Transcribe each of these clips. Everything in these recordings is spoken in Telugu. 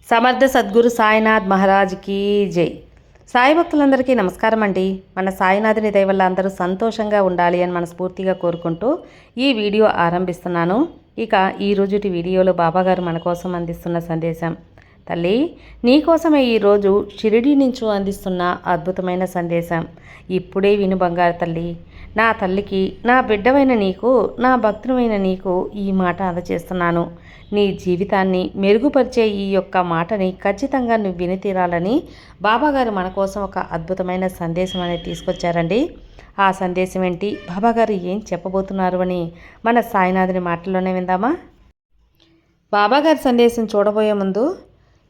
సమర్థ సద్గురు సాయినాథ్ మహారాజ్కి జై. సాయి భక్తులందరికీ నమస్కారం అండి. మన సాయినాథుని దయ వల్ల అందరూ సంతోషంగా ఉండాలి అని మనస్ఫూర్తిగా కోరుకుంటూ ఈ వీడియో ఆరంభిస్తున్నాను. ఇక ఈ రోజుటి వీడియోలో బాబాగారు మన కోసం అందిస్తున్న సందేశం. తల్లి, నీకోసమే ఈరోజు షిరిడీ నుంచి అందిస్తున్న అద్భుతమైన సందేశం. ఇప్పుడే విను బంగారు తల్లి. నా తల్లికి, నా బిడ్డవైన నీకు, నా భక్తుడైన నీకు ఈ మాట అందజేస్తున్నాను. నీ జీవితాన్ని మెరుగుపరిచే ఈ యొక్క మాటని ఖచ్చితంగా నువ్వు విని తీరాలని బాబాగారు మన కోసం ఒక అద్భుతమైన సందేశం అనేది తీసుకొచ్చారండి. ఆ సందేశం ఏంటి, బాబాగారు ఏం చెప్పబోతున్నారు అని మన సాయినాథుని మాటల్లోనే విందామా. బాబాగారి సందేశం చూడబోయే ముందు,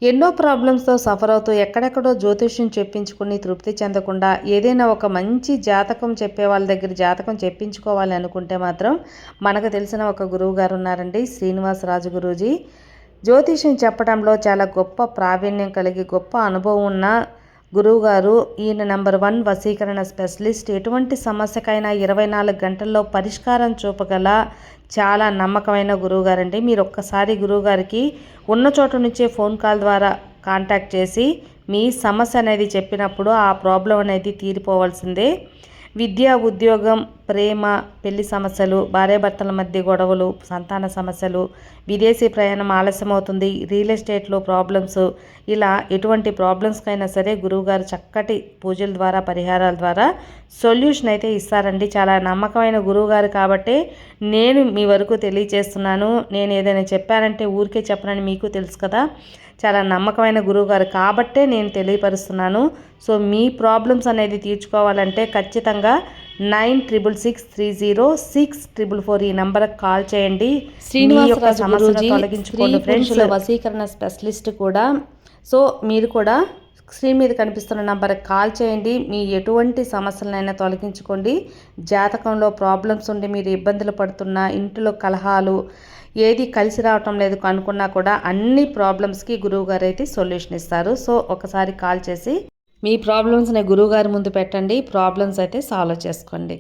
ఎన్నో ప్రాబ్లమ్స్తో సఫర్ అవుతూ ఎక్కడెక్కడో జ్యోతిష్యం చెప్పించుకుని తృప్తి చెందకుండా ఏదైనా ఒక మంచి జాతకం చెప్పే వాళ్ళ దగ్గర జాతకం చెప్పించుకోవాలి అనుకుంటే మాత్రం మనకు తెలిసిన ఒక గురువు గారు ఉన్నారండి, శ్రీనివాసరాజు గురూజీ. జ్యోతిష్యం చెప్పడంలో చాలా గొప్ప ప్రావీణ్యం కలిగి గొప్ప అనుభవం ఉన్న గురువుగారు. ఈయన నెంబర్ 1 వశీకరణ స్పెషలిస్ట్. ఎటువంటి సమస్యకైనా 24 గంటల్లో పరిష్కారం చూపగల చాలా నమ్మకమైన గురువుగారండి. మీరు ఒక్కసారి గురువుగారికి ఉన్న చోట నుంచే ఫోన్ కాల్ ద్వారా కాంటాక్ట్ చేసి మీ సమస్య అనేది చెప్పినప్పుడు ఆ ప్రాబ్లం అనేది తీరిపోవాల్సిందే. విద్య, ఉద్యోగం, ప్రేమ, పెళ్లి సమస్యలు, భార్యాభర్తల మధ్య గొడవలు, సంతాన సమస్యలు, విదేశీ ప్రయాణం ఆలస్యం అవుతుంది, రియల్ ఎస్టేట్లో ప్రాబ్లమ్స్, ఇలా ఎటువంటి ప్రాబ్లమ్స్కైనా సరే గురువుగారు చక్కటి పూజల ద్వారా, పరిహారాల ద్వారా సొల్యూషన్ అయితే ఇస్తారండి. చాలా నమ్మకమైన గురువుగారు కాబట్టి నేను మీ వరకు తెలియజేస్తున్నాను. నేను ఏదైనా చెప్పానంటే ఊరికే చెప్పనని మీకు తెలుసు కదా. చాలా నమ్మకమైన గురువుగారు కాబట్టే నేను తెలియపరుస్తున్నాను. సో మీ ప్రాబ్లమ్స్ అనేది తీర్చుకోవాలంటే ఖచ్చితంగా 9666306444 ఈ నంబర్కి కాల్ చేయండి. శ్రీనివాసరాజు గురూజీ తొలగించుకోండి ఫ్రెండ్స్, వశీకరణ స్పెషలిస్ట్ కూడా. సో మీరు కూడా స్క్రీన్ మీద కనిపిస్తున్న నంబర్కి కాల్ చేయండి. మీ ఎటువంటి సమస్యలనైనా తొలగించుకోండి. జాతకంలో ప్రాబ్లమ్స్ ఉండి మీరు ఇబ్బందులు పడుతున్నా, ఇంట్లో కలహాలు, ఏది కలిసి రావటం లేదు అనుకున్నా కూడా అన్ని ప్రాబ్లమ్స్కి గురువుగారు అయితే సొల్యూషన్ ఇస్తారు. సో ఒకసారి కాల్ చేసి మీ ప్రాబ్లమ్స్ని గురువుగారి ముందు పెట్టండి. ప్రాబ్లమ్స్ అయితే సాల్వ్ చేసుకోండి.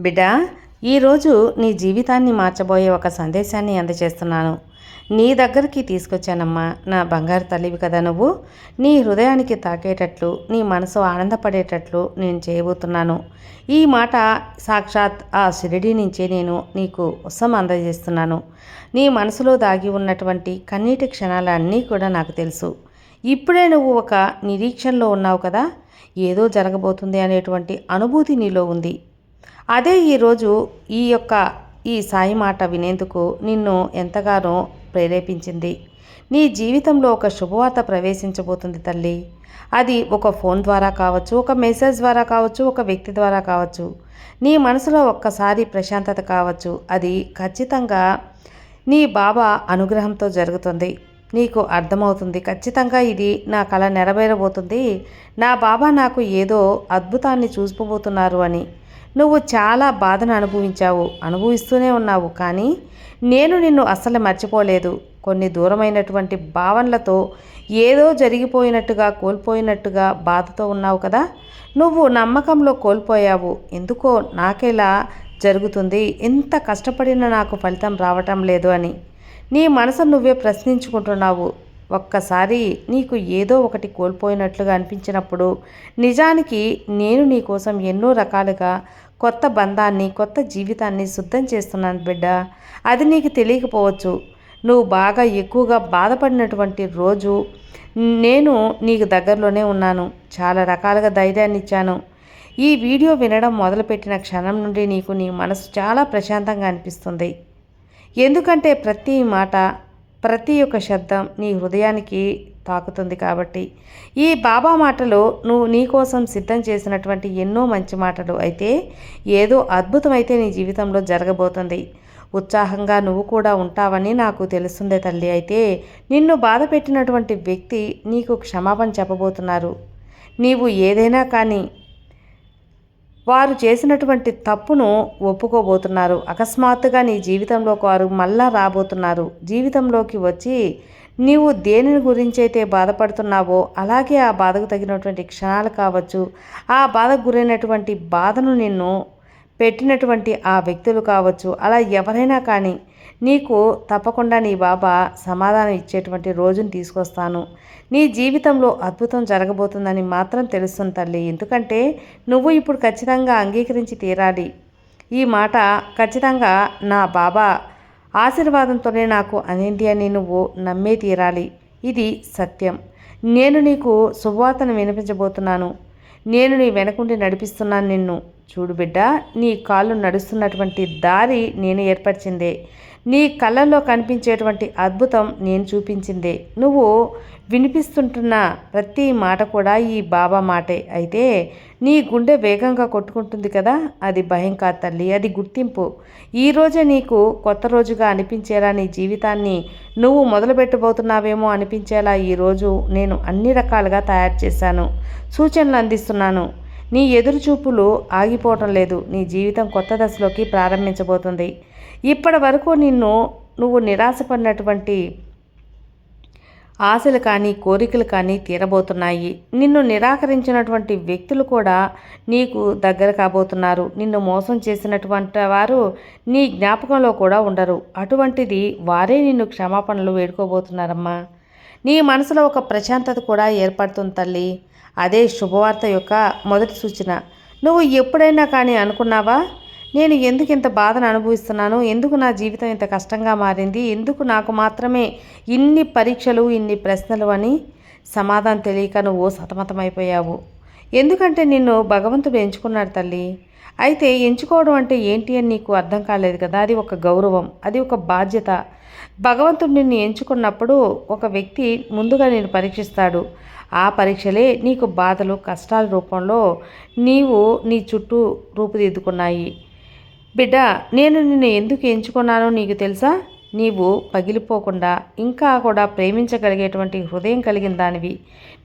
బిడ్డ, ఈరోజు నీ జీవితాన్ని మార్చబోయే ఒక సందేశాన్ని అందజేస్తున్నాను. నీ దగ్గరికి తీసుకొచ్చానమ్మా. నా బంగారు తల్లివి కదా నువ్వు. నీ హృదయానికి తాకేటట్లు, నీ మనసు ఆనందపడేటట్లు నేను చేయబోతున్నాను. ఈ మాట సాక్షాత్ ఆ షిరిడీ నుంచే నేను నీకు ఉత్సవం అందజేస్తున్నాను. నీ మనసులో దాగి ఉన్నటువంటి కన్నీటి క్షణాలన్నీ కూడా నాకు తెలుసు. ఇప్పుడే నువ్వు ఒక నిరీక్షణలో ఉన్నావు కదా. ఏదో జరగబోతుంది అనేటువంటి అనుభూతి నీలో ఉంది. అదే ఈరోజు ఈ సాయి మాట వినేందుకు నిన్ను ఎంతగానో ప్రేరేపించింది. నీ జీవితంలో ఒక శుభవార్త ప్రవేశించబోతుంది తల్లి. అది ఒక ఫోన్ ద్వారా కావచ్చు, ఒక మెసేజ్ ద్వారా కావచ్చు, ఒక వ్యక్తి ద్వారా కావచ్చు. నీ మనసులో ఒక్కసారి ప్రశాంతత కావచ్చు. అది ఖచ్చితంగా నీ బాబా అనుగ్రహంతో జరుగుతుంది. నీకు అర్థమవుతుంది, ఖచ్చితంగా ఇది నా కల నెరవేరబోతుంది, నా బాబా నాకు ఏదో అద్భుతాన్ని చూసిపోబోతున్నారు అని. నువ్వు చాలా బాధను అనుభవిస్తూనే ఉన్నావు. కానీ నేను నిన్ను అస్సలు మర్చిపోలేదు. కొన్ని దూరమైనటువంటి భావనలతో ఏదో జరిగిపోయినట్టుగా, కోల్పోయినట్టుగా బాధతో ఉన్నావు కదా. నువ్వు నమ్మకంలో కోల్పోయావు. ఎందుకో నాకెలా జరుగుతుంది, ఎంత కష్టపడినా నాకు ఫలితం రావటం లేదు అని నీ మనసు నువ్వే ప్రశ్నించుకుంటున్నావు. ఒక్కసారి నీకు ఏదో ఒకటి కోల్పోయినట్లుగా అనిపించినప్పుడు నిజానికి నేను నీ కోసం ఎన్నో రకాలుగా కొత్త బంధాన్ని, కొత్త జీవితాన్ని సిద్ధం చేస్తున్నాను బిడ్డ. అది నీకు తెలియకపోవచ్చు. నువ్వు బాగా ఎక్కువగా బాధపడినటువంటి రోజు నేను నీకు దగ్గరలోనే ఉన్నాను. చాలా రకాలుగా ధైర్యాన్ని ఇచ్చాను. ఈ వీడియో వినడం మొదలుపెట్టిన క్షణం నుండి నీకు నీ మనసు చాలా ప్రశాంతంగా అనిపిస్తుంది. ఎందుకంటే ప్రతి మాట, ప్రతి ఒక్క శబ్దం నీ హృదయానికి తాకుతుంది కాబట్టి. ఈ బాబా మాటలు నువ్వు నీకోసం సిద్ధం చేసినటువంటి ఎన్నో మంచి మాటలు. అయితే ఏదో అద్భుతమైతే నీ జీవితంలో జరగబోతుంది. ఉత్సాహంగా నువ్వు కూడా ఉంటావని నాకు తెలుస్తుందే తల్లి. అయితే నిన్ను బాధ పెట్టినటువంటి వ్యక్తి నీకు క్షమాపణ చెప్పబోతున్నారు. నీవు ఏదైనా కానీ వారు చేసినటువంటి తప్పును ఒప్పుకోబోతున్నారు. అకస్మాత్తుగా నీ జీవితంలోకి వారు మళ్ళా రాబోతున్నారు. జీవితంలోకి వచ్చి నీవు దేనిని గురించి అయితే బాధపడుతున్నావో అలాగే ఆ బాధకు తగినటువంటి క్షణాలు కావచ్చు, ఆ బాధకు గురైనటువంటి బాధను నిన్ను పెట్టినటువంటి ఆ వ్యక్తులు కావచ్చు, అలా ఎవరైనా కానీ నీకు తప్పకుండా నీ బాబా సమాధానం ఇచ్చేటువంటి రోజును తీసుకొస్తాను. నీ జీవితంలో అద్భుతం జరగబోతుందని మాత్రం తెలుస్తుంది తల్లి. ఎందుకంటే నువ్వు ఇప్పుడు ఖచ్చితంగా అంగీకరించి తీరాలి. ఈ మాట ఖచ్చితంగా నా బాబా ఆశీర్వాదంతోనే నాకు అందింది అని నువ్వు నమ్మే తీరాలి. ఇది సత్యం. నేను నీకు శుభవార్తను వినిపించబోతున్నాను. నేను నీ వెనకుండి నడిపిస్తున్నాను నిన్ను. చూడు బిడ్డ, నీ కాళ్ళు నడుస్తున్నటువంటి దారి నేను ఏర్పరిచిందే. నీ కళ్ళల్లో కనిపించేటువంటి అద్భుతం నేను చూపించిందే. నువ్వు వినిపిస్తుంటున్న ప్రతి మాట కూడా ఈ బాబా మాటే. అయితే నీ గుండె వేగంగా కొట్టుకుంటుంది కదా, అది భయం కాదు తల్లి, అది గుర్తింపు. ఈరోజే నీకు కొత్త రోజుగా అనిపించేలా, నీ జీవితాన్ని నువ్వు మొదలుపెట్టబోతున్నావేమో అనిపించేలా ఈరోజు నేను అన్ని రకాలుగా తయారు చేశాను, సూచనలు అందిస్తున్నాను. నీ ఎదురుచూపులు ఆగిపోవటం లేదు. నీ జీవితం కొత్త దశలోకి ప్రారంభించబోతుంది. ఇప్పటి వరకు నువ్వు నిరాశపడినటువంటి ఆశలు కానీ కోరికలు కానీ తీరబోతున్నాయి. నిన్ను నిరాకరించినటువంటి వ్యక్తులు కూడా నీకు దగ్గర కాబోతున్నారు. నిన్ను మోసం చేసినటువంటి వారు నీ జ్ఞాపకంలో కూడా ఉండరు. అటువంటిది వారే నిన్ను క్షమాపణలు వేడుకోబోతున్నారమ్మా. నీ మనసులో ఒక ప్రశాంతత కూడా ఏర్పడుతుంది తల్లి. అదే శుభవార్త యొక్క మొదటి సూచన. నువ్వు ఎప్పుడైనా కానీ అనుకున్నావా, నేను ఎందుకు ఇంత బాధను అనుభవిస్తున్నాను, ఎందుకు నా జీవితం ఇంత కష్టంగా మారింది, ఎందుకు నాకు మాత్రమే ఇన్ని పరీక్షలు, ఇన్ని ప్రశ్నలు అని సమాధానం తెలియక నువ్వు సతమతమైపోయావు. ఎందుకంటే నిన్ను భగవంతుడు ఎంచుకున్నాడు తల్లి. అయితే ఎంచుకోవడం అంటే ఏంటి అని నీకు అర్థం కాలేదు కదా. అది ఒక గౌరవం, అది ఒక బాధ్యత. భగవంతుడు నిన్ను ఎంచుకున్నప్పుడు ఒక వ్యక్తి ముందుగా నిన్ను పరీక్షిస్తాడు. ఆ పరీక్షలే నీకు బాధలు, కష్టాల రూపంలో నీ చుట్టూ రూపుదిద్దుకున్నాయి. బిడ్డ, నేను నిన్ను ఎందుకు ఎంచుకున్నానో నీకు తెలుసా? నీవు పగిలిపోకుండా ఇంకా కూడా ప్రేమించగలిగేటువంటి హృదయం కలిగిన దానివి.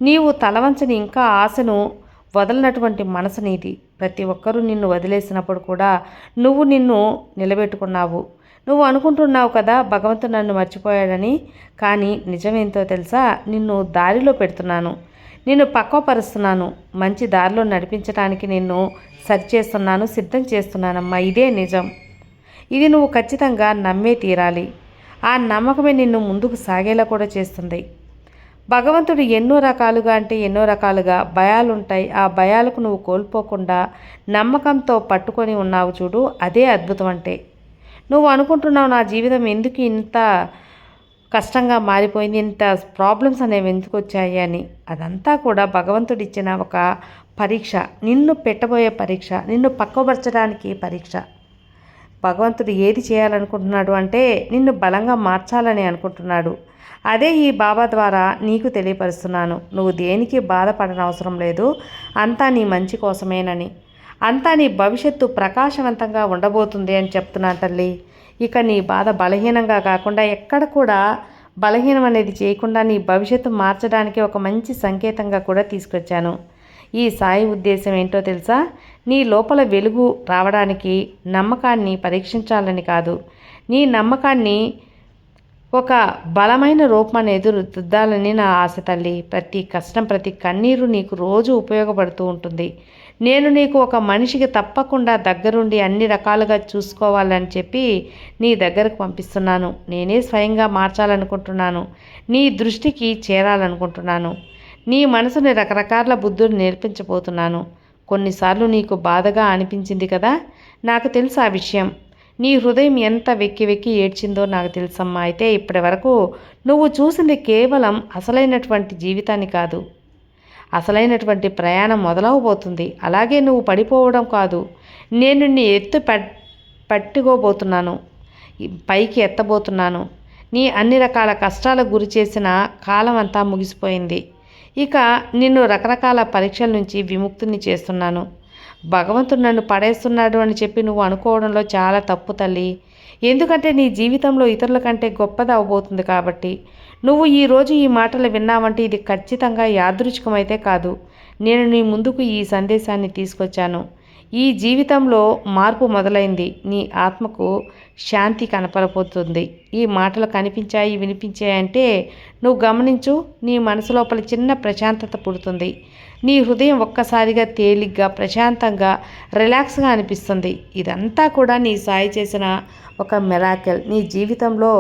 నీవు తలవంచని ఇంకా ఆశను వదలనటువంటి మనసు నీది. ప్రతి ఒక్కరూ నిన్ను వదిలేసినప్పుడు కూడా నువ్వు నిన్ను నిలబెట్టుకున్నావు. నువ్వు అనుకుంటున్నావు కదా భగవంతుడు నన్ను మర్చిపోయాడని. కానీ నిజమేంతో తెలుసా? నిన్ను దారిలో పెడుతున్నాను, నిన్ను పక్వపరుస్తున్నాను, మంచి దారిలో నడిపించడానికి నిన్ను సరిచేస్తున్నాను, సిద్ధం చేస్తున్నానమ్మా. ఇదే నిజం. ఇది నువ్వు ఖచ్చితంగా నమ్మే తీరాలి. ఆ నమ్మకమే నిన్ను ముందుకు సాగేలా కూడా చేస్తుంది. భగవంతుడు ఎన్నో రకాలుగా భయాలుంటాయి. ఆ భయాలకు నువ్వు కోల్పోకుండా నమ్మకంతో పట్టుకొని ఉన్నావు చూడు, అదే అద్భుతం అంటే. నువ్వు అనుకుంటున్నావు నా జీవితం ఎందుకు ఇంత కష్టంగా మారిపోయింది, ఇంత ప్రాబ్లమ్స్ అనేవి ఎందుకు వచ్చాయి అని. అదంతా కూడా భగవంతుడు ఇచ్చిన ఒక పరీక్ష, నిన్ను పెట్టబోయే పరీక్ష, నిన్ను పక్వపరచడానికి పరీక్ష. భగవంతుడు ఏది చేయాలనుకుంటున్నాడు అంటే నిన్ను బలంగా మార్చాలని అనుకుంటున్నాడు. అదే ఈ బాబా ద్వారా నీకు తెలియపరుస్తున్నాను. నువ్వు దేనికి బాధపడనవసరం లేదు, అంతా నీ మంచి కోసమేనని, అంతా నీ భవిష్యత్తు ప్రకాశవంతంగా ఉండబోతుంది అని చెప్తున్నాను తల్లి. ఇక నీ బాధ బలహీనంగా కాకుండా, ఎక్కడ కూడా బలహీనం అనేది చేయకుండా నీ భవిష్యత్తు మార్చడానికి ఒక మంచి సంకేతంగా కూడా తీసుకొచ్చాను. ఈ సాయి ఉద్దేశం ఏంటో తెలుసా? నీ లోపల వెలుగు రావడానికి నమ్మకాన్ని పరీక్షించాలని కాదు, నీ నమ్మకాన్ని ఒక బలమైన రూపాన్ని ఎదురుద్దాలని నా ఆశ తల్లి. ప్రతి కష్టం, ప్రతి కన్నీరు నీకు రోజు ఉపయోగపడుతూ ఉంటుంది. నేను నీకు ఒక మనిషికి తప్పకుండా దగ్గరుండి అన్ని రకాలుగా చూసుకోవాలని చెప్పి నీ దగ్గరకు పంపిస్తున్నాను. నేనే స్వయంగా మార్చాలనుకుంటున్నాను, నీ దృష్టికి చేరాలనుకుంటున్నాను. నీ మనసుని రకరకాల బుద్ధులు నేర్పించబోతున్నాను. కొన్నిసార్లు నీకు బాధగా అనిపించింది కదా, నాకు తెలుసు ఆ విషయం. నీ హృదయం ఎంత వెక్కి వెక్కి ఏడ్చిందో నాకు తెలుసమ్మా. అయితే ఇప్పటి వరకు నువ్వు చూసింది కేవలం అసలైనటువంటి జీవితాన్ని కాదు, అసలైనటువంటి ప్రయాణం మొదలవబోతుంది. అలాగే నువ్వు పడిపోవడం కాదు, నేను నిన్ను పట్టుకోబోతున్నాను, పైకి ఎత్తబోతున్నాను. నీ అన్ని రకాల కష్టాలకు గురి చేసిన కాలం అంతా ముగిసిపోయింది. ఇక నిన్ను రకరకాల పరీక్షల నుంచి విముక్తిని చేస్తున్నాను. భగవంతుడు నన్ను పడేస్తున్నాడు అని చెప్పి నువ్వు అనుకోవడంలో చాలా తప్పు తల్లి. ఎందుకంటే నీ జీవితంలో ఇతరుల కంటే గొప్పది అవబోతుంది కాబట్టి. నువ్వు ఈరోజు ఈ మాటలు విన్నావంటే ఇది ఖచ్చితంగా యాదృచ్ఛికమైతే కాదు. నేను నీ ముందుకు ఈ సందేశాన్ని తీసుకొచ్చాను. ఈ జీవితంలో మార్పు మొదలైంది. నీ ఆత్మకు శాంతి కనపడబోతుంది. ఈ మాటలు కనిపించాయి, వినిపించాయి అంటే నువ్వు గమనించు. నీ మనసు లోపల చిన్న ప్రశాంతత పుడుతుంది. నీ హృదయం ఒక్కసారిగా తేలిగ్గా, ప్రశాంతంగా, రిలాక్స్గా అనిపిస్తుంది. ఇదంతా కూడా నీ సాయి చేసిన ఒక మిరాకిల్. నీ జీవితంలో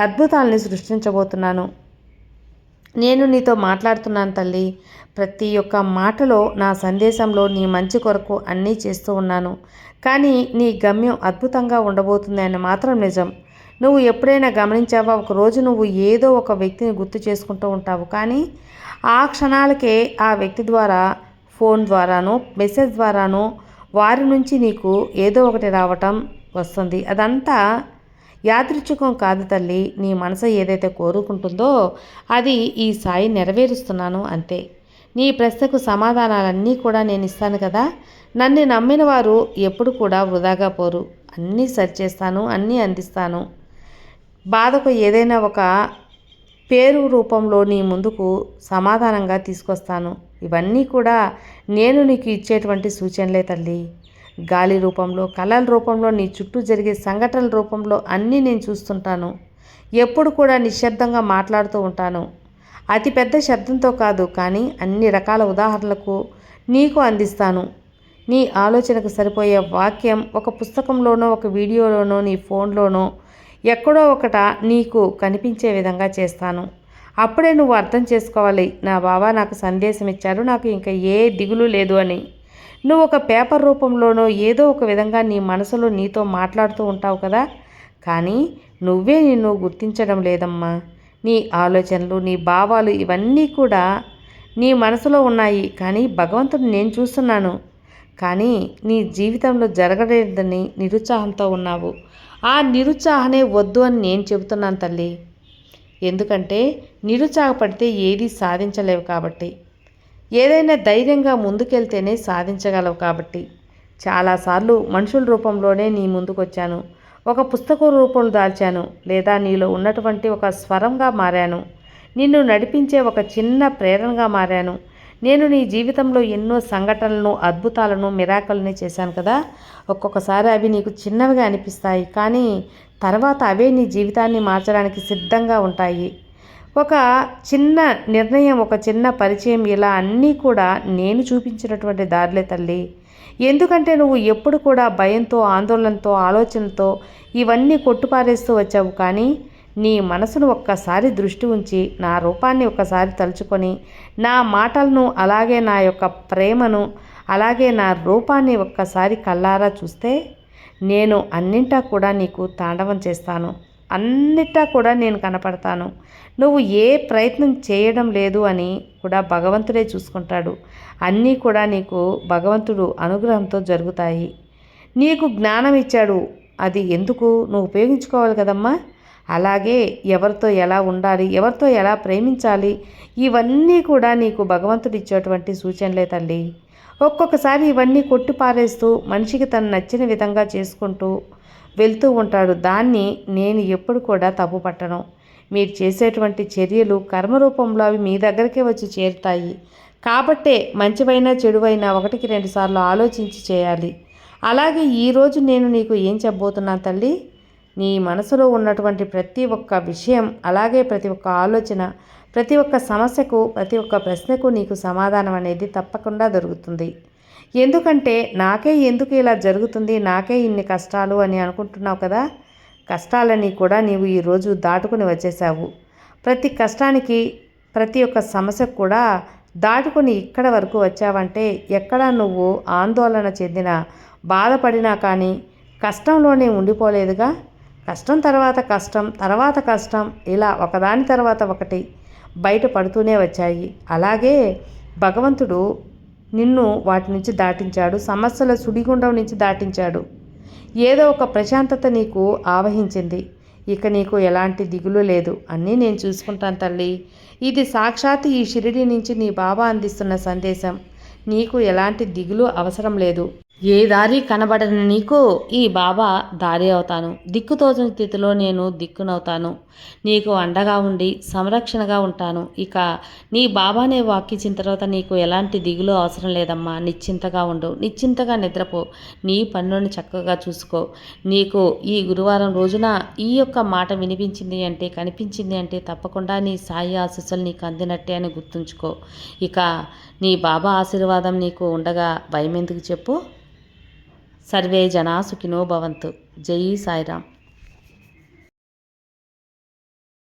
అద్భుతాలని సృష్టించబోతున్నాను. నేను నీతో మాట్లాడుతున్నాను తల్లి. ప్రతి ఒక్క మాటలో నా సందేశంలో నీ మంచి కొరకు అన్నీ చేస్తూ ఉన్నాను. కానీ నీ గమ్యం అద్భుతంగా ఉండబోతుంది అని మాత్రం నిజం. నువ్వు ఎప్పుడైనా గమనించావా? ఒకరోజు నువ్వు ఏదో ఒక వ్యక్తిని గుర్తు చేసుకుంటూ ఉంటావు. కానీ ఆ క్షణాలకే ఆ వ్యక్తి ద్వారా, ఫోన్ ద్వారానో, మెసేజ్ ద్వారానో వారి నుంచి నీకు ఏదో ఒకటి రావటం వస్తుంది. అదంతా యాదృచ్ఛికం కాదు తల్లి. నీ మనసు ఏదైతే కోరుకుంటుందో అది ఈ సాయి నెరవేరుస్తున్నాను అంతే. నీ ప్రశ్నకు సమాధానాలన్నీ కూడా నేను ఇస్తాను కదా. నన్ను నమ్మిన వారు ఎప్పుడు కూడా వృధాగా పోరు. అన్నీ సరిచేస్తాను, అన్నీ అందిస్తాను. బాధకు ఏదైనా ఒక పేరు రూపంలో నీ ముందుకు సమాధానంగా తీసుకొస్తాను. ఇవన్నీ కూడా నేను నీకు ఇచ్చేటువంటి సూచనలే తల్లి. గాలి రూపంలో, కళల రూపంలో, నీ చుట్టూ జరిగే సంఘటనల రూపంలో అన్నీ నేను చూస్తుంటాను. ఎప్పుడు కూడా నిశ్శబ్దంగా మాట్లాడుతూ ఉంటాను. అతి పెద్ద శబ్దంతో కాదు, కానీ అన్ని రకాల ఉదాహరణలకు నీకు అందిస్తాను. నీ ఆలోచనకు సరిపోయే వాక్యం ఒక పుస్తకంలోనో, ఒక వీడియోలోనో, నీ ఫోన్లోనో ఎక్కడో ఒకట నీకు కనిపించే విధంగా చేస్తాను. అప్పుడే నువ్వు అర్థం చేసుకోవాలి, నా బాబా నాకు సందేశం ఇచ్చారు, నాకు ఇంకా ఏ దిగులు లేదు అని. నువ్వు ఒక పేపర్ రూపంలోనో ఏదో ఒక విధంగా నీ మనసులో నీతో మాట్లాడుతూ ఉంటావు కదా. కానీ నువ్వే నిన్ను గుర్తించడం లేదమ్మా. నీ ఆలోచనలు, నీ భావాలు ఇవన్నీ కూడా నీ మనసులో ఉన్నాయి. కానీ భగవంతుడు నేను చూస్తున్నాను. కానీ నీ జీవితంలో జరగలేదని నిరుత్సాహంతో ఉన్నావు. ఆ నిరుత్సాహనే వద్దు అని నేను చెబుతున్నాను తల్లి. ఎందుకంటే నిరుత్సాహపడితే ఏది సాధించలేవు కాబట్టి. ఏదైనా ధైర్యంగా ముందుకెళ్తేనే సాధించగలవు కాబట్టి. చాలాసార్లు మనుషుల రూపంలోనే నీ ముందుకొచ్చాను. ఒక పుస్తకం రూపంలో దాల్చాను, లేదా నీలో ఉన్నటువంటి ఒక స్వరంగా మారాను. నిన్ను నడిపించే ఒక చిన్న ప్రేరణగా మారాను. నేను నీ జీవితంలో ఎన్నో సంఘటనలను, అద్భుతాలను, మిరాకల్ని చేశాను కదా. ఒక్కొక్కసారి అవి నీకు చిన్నవిగా అనిపిస్తాయి, కానీ తర్వాత అవే నీ జీవితాన్ని మార్చడానికి సిద్ధంగా ఉంటాయి. ఒక చిన్న నిర్ణయం, ఒక చిన్న పరిచయం, ఇలా అన్నీ కూడా నేను చూపించినటువంటి దారిలే తల్లి. ఎందుకంటే నువ్వు ఎప్పుడు కూడా భయంతో, ఆందోళనతో, ఆలోచనతో ఇవన్నీ కొట్టుపారేస్తూ వచ్చావు. కానీ నీ మనసును ఒక్కసారి దృష్టి ఉంచి, నా రూపాన్ని ఒక్కసారి తలుచుకొని, నా మాటలను, అలాగే నా యొక్క ప్రేమను, అలాగే నా రూపాన్ని ఒక్కసారి కళ్ళారా చూస్తే, నేను అన్నింటా కూడా నీకు తాండవం చేస్తాను. అన్నిటా కూడా నేను కనపడతాను. నువ్వు ఏ ప్రయత్నం చేయడం లేదు అని కూడా భగవంతుడే చూసుకుంటాడు. అన్నీ కూడా నీకు భగవంతుడు అనుగ్రహంతో జరుగుతాయి. నీకు జ్ఞానం ఇచ్చాడు, అది ఎందుకు నువ్వు ఉపయోగించుకోవాలి కదమ్మా. అలాగే ఎవరితో ఎలా ఉండాలి, ఎవరితో ఎలా ప్రేమించాలి, ఇవన్నీ కూడా నీకు భగవంతుడు ఇచ్చేటువంటి సూచనలే తల్లి. ఒక్కొక్కసారి ఇవన్నీ కొట్టిపారేస్తూ మనిషికి తను నచ్చిన విధంగా చేసుకుంటూ వెళ్తూ ఉంటాడు. దాన్ని నేను ఎప్పుడు కూడా తప్పు పట్టను. మీరు చేసేటువంటి చర్యలు కర్మరూపంలో అవి మీ దగ్గరికే వచ్చి చేరుతాయి. కాబట్టే మంచివైనా చెడువైనా 1కి 2 సార్లు ఆలోచించి చేయాలి. అలాగే ఈరోజు నేను నీకు ఏం చెప్పబోతున్నాను తల్లి, నీ మనసులో ఉన్నటువంటి ప్రతి ఒక్క విషయం, అలాగే ప్రతి ఒక్క ఆలోచన, ప్రతి ఒక్క సమస్యకు, ప్రతి ఒక్క ప్రశ్నకు నీకు సమాధానం అనేది తప్పకుండా దొరుకుతుంది. ఎందుకంటే నాకే ఎందుకు ఇలా జరుగుతుంది, నాకే ఇన్ని కష్టాలు అని అనుకుంటున్నావు కదా. కష్టాలని కూడా నీవు ఈరోజు దాటుకుని వచ్చేసావు. ప్రతి కష్టానికి, ప్రతి ఒక్క సమస్యకు కూడా దాటుకుని ఇక్కడ వరకు వచ్చావంటే ఎక్కడా నువ్వు ఆందోళన చెందినా, బాధపడినా కానీ కష్టంలోనే ఉండిపోలేదుగా. కష్టం తర్వాత కష్టం, తర్వాత కష్టం, ఇలా ఒకదాని తర్వాత ఒకటి బయటపడుతూనే వచ్చాయి. అలాగే భగవంతుడు నిన్ను వాటి నుంచి దాటించాడు, సమస్యల సుడిగుండం నుంచి దాటించాడు. ఏదో ఒక ప్రశాంతత నీకు ఆవహించింది. ఇక నీకు ఎలాంటి దిగులు లేదు. అన్నీ నేను చూసుకుంటాను తల్లి. ఇది సాక్షాత్ ఈ షిరిడి నుంచి నీ బాబా అందిస్తున్న సందేశం. నీకు ఎలాంటి దిగులు అవసరం లేదు. ఏ దారి కనబడని నీకు ఈ బాబా దారి అవుతాను. దిక్కుతోచని స్థితిలో నేను దిక్కునవుతాను. నీకు అండగా ఉండి సంరక్షణగా ఉంటాను. ఇక నీ బాబానే వాక్కిచ్చిన తర్వాత నీకు ఎలాంటి దిగులు అవసరం లేదమ్మా. నిశ్చింతగా ఉండు, నిశ్చింతగా నిద్రపో, నీ పనులను చక్కగా చూసుకో. నీకు ఈ గురువారం రోజున ఈ యొక్క మాట వినిపించింది అంటే, కనిపించింది అంటే తప్పకుండా నీ సాయి ఆశీస్సులు నీకు అందినట్టే అని గుర్తుంచుకో. ఇక నీ బాబా ఆశీర్వాదం నీకు ఉండగా భయం ఎందుకు చెప్పు. సర్వే జనా సుఖినో భవంతు. జై సాయిరామ్.